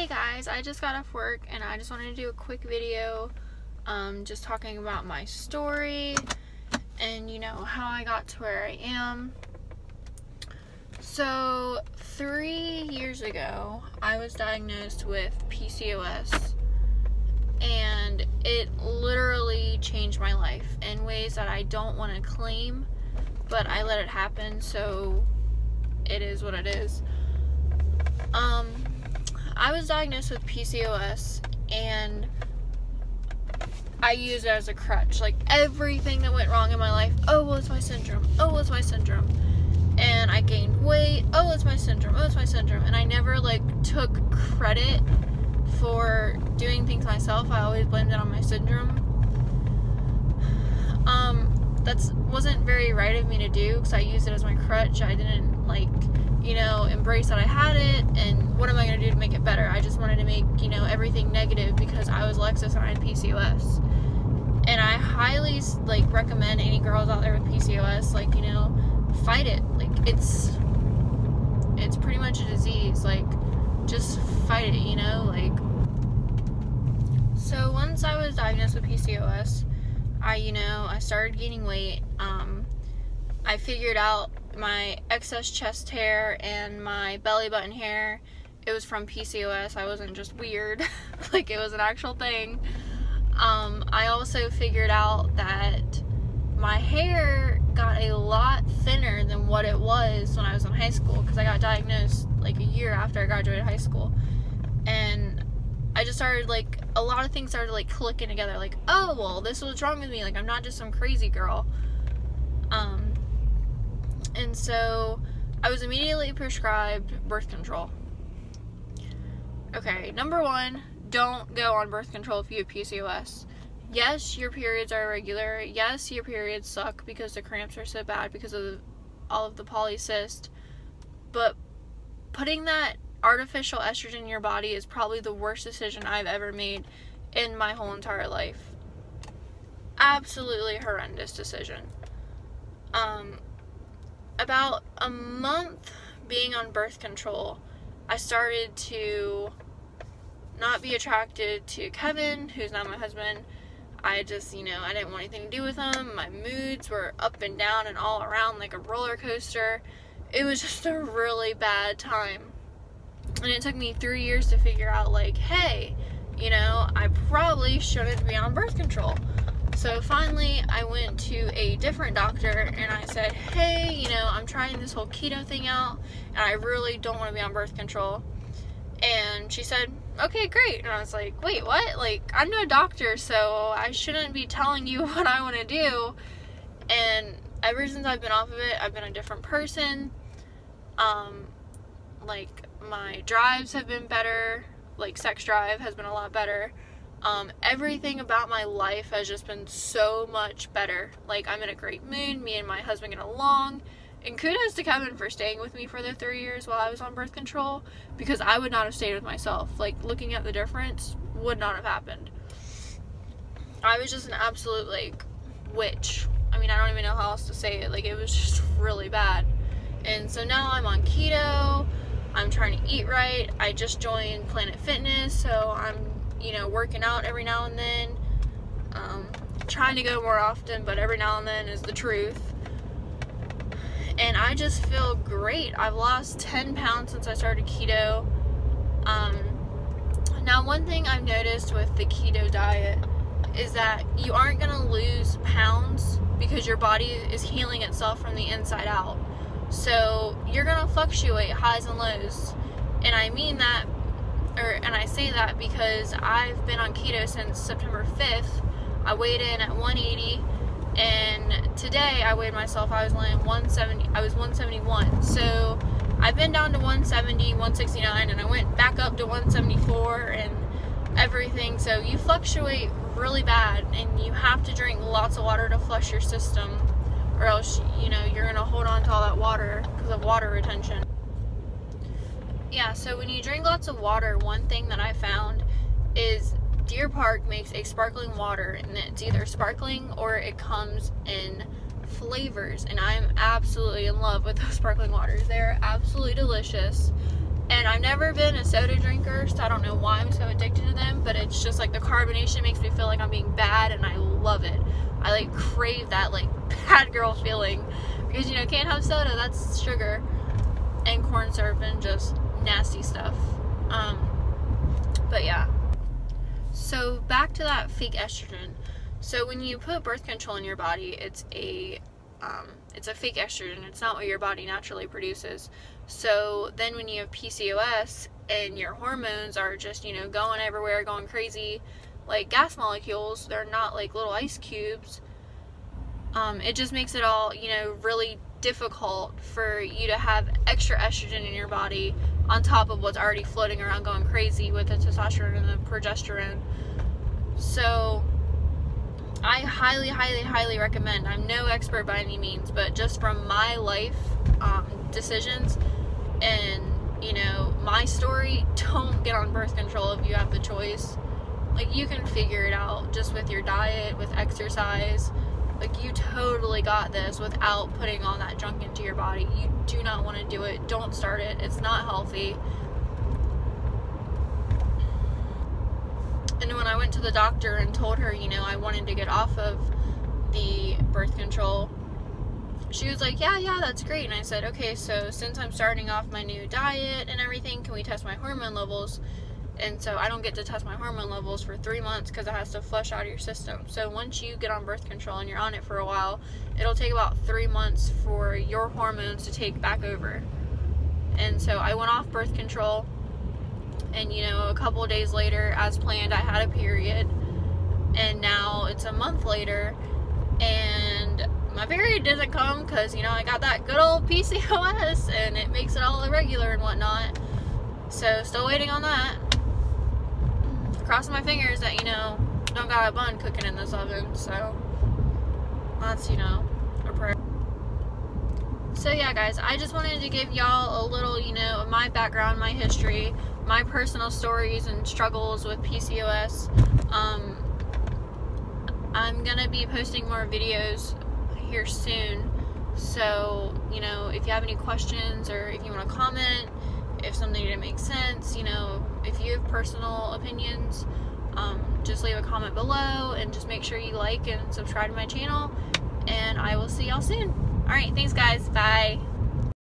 Hey guys, I just got off work and I just wanted to do a quick video just talking about my story and how I got to where I am. So 3 years ago I was diagnosed with PCOS and it literally changed my life in ways that I don't want to claim, but I let it happen, so it is what it is. I was diagnosed with PCOS and I used it as a crutch. Like, everything that went wrong in my life, oh, well, it's my syndrome. Oh, well, it's my syndrome. And I gained weight. Oh, it's my syndrome. Oh, it's my syndrome. And I never, took credit for doing things myself. I always blamed it on my syndrome. That wasn't very right of me to do because I used it as my crutch. I didn't, embrace that I had it, and what am I going to do to make it better? I just wanted to make, everything negative because I was Lexus and I had PCOS. And I highly, recommend any girls out there with PCOS, fight it. It's pretty much a disease. Just fight it, So once I was diagnosed with PCOS, I started gaining weight. I figured out my excess chest hair and my belly button hair, it was from PCOS. I wasn't just weird. It was an actual thing. I also figured out that my hair got a lot thinner than what it was when I was in high school, because I got diagnosed a year after I graduated high school. And I just started, a lot of things started, clicking together. Oh, well, this is what's wrong with me. I'm not just some crazy girl. And so I was immediately prescribed birth control. Okay, number one, don't go on birth control if you have PCOS. Yes, your periods are irregular. Yes, your periods suck because the cramps are so bad because of all of the polycyst. But putting that artificial estrogen in your body is probably the worst decision I've ever made in my whole entire life. Absolutely horrendous decision. About a month being on birth control, I started to not be attracted to Kevin, who's now my husband. I just, I didn't want anything to do with him. My moods were up and down and all around like a roller coaster. It was just a really bad time. And it took me 3 years to figure out, hey, I probably shouldn't be on birth control. So finally, I went to a different doctor and I said, hey, I'm trying this whole keto thing out and I really don't want to be on birth control. And she said, okay, great. And I was like, wait, what? I'm no doctor, so I shouldn't be telling you what I want to do. And ever since I've been off of it, I've been a different person. My drives have been better. Sex drive has been a lot better. Everything about my life has just been so much better. I'm in a great mood. Me and my husband get along. And kudos to Kevin for staying with me for the 3 years while I was on birth control, because I would not have stayed with myself. Looking at the difference would not have happened. I was just an absolute, witch. I don't even know how else to say it. It was just really bad. And so now I'm on keto. I'm trying to eat right. I just joined Planet Fitness, so I'm working out every now and then, trying to go more often, but every now and then is the truth. And I just feel great. I've lost 10 pounds since I started keto. Now, one thing I've noticed with the keto diet is that you aren't going to lose pounds because your body is healing itself from the inside out. So you're going to fluctuate highs and lows. And I mean that, and I say that because I've been on keto since September 5th. I weighed in at 180, and today I weighed myself, I was weighing 170, I was 171. So I've been down to 170, 169, and I went back up to 174 and everything. So you fluctuate really bad, and you have to drink lots of water to flush your system, or else, you're going to hold on to all that water because of water retention. Yeah, so when you drink lots of water, one thing that I found is Deer Park makes a sparkling water, and it's either sparkling or it comes in flavors, and I'm absolutely in love with those sparkling waters. They're absolutely delicious. And I've never been a soda drinker, so I don't know why I'm so addicted to them, but it's just like the carbonation makes me feel like I'm being bad, and I love it. I like crave that like bad girl feeling, because, you know, can't have soda, that's sugar and corn syrup and just nasty stuff. But yeah, so back to that fake estrogen. So when you put birth control in your body, it's a fake estrogen. It's not what your body naturally produces. So then when you have PCOS and your hormones are just, you know, going everywhere, going crazy, like gas molecules, they're not like little ice cubes. It just makes it all, you know, really difficult for you to have extra estrogen in your body on top of what's already floating around going crazy with the testosterone and the progesterone. So I highly, highly, highly recommend, I'm no expert by any means, but just from my life decisions and, you know, my story, don't get on birth control if you have the choice. Like, you can figure it out just with your diet, with exercise. Like, you totally got this without putting all that junk into your body. You do not want to do it. Don't start it. It's not healthy. And when I went to the doctor and told her, you know, I wanted to get off of the birth control, she was like, yeah, that's great. And I said, okay, so since I'm starting off my new diet and everything, can we test my hormone levels? And so I don't get to test my hormone levels for 3 months because it has to flush out of your system. So once you get on birth control and you're on it for a while, it'll take about 3 months for your hormones to take back over. And so I went off birth control, and, you know, a couple of days later, as planned, I had a period. And now it's a month later, and my period doesn't come because, you know, I got that good old PCOS, and it makes it all irregular and whatnot. So still waiting on that. Crossing my fingers that, you know, don't got a bun cooking in this oven. So that's, you know, a prayer. So yeah, guys, I just wanted to give y'all a little, you know, of my background, my history, my personal stories and struggles with PCOS. I'm gonna be posting more videos here soon. So, you know, if you have any questions, or if you want to comment, if something didn't make sense, you know, if you have personal opinions, just leave a comment below, and just make sure you like and subscribe to my channel, and I will see y'all soon. Alright, thanks guys, bye.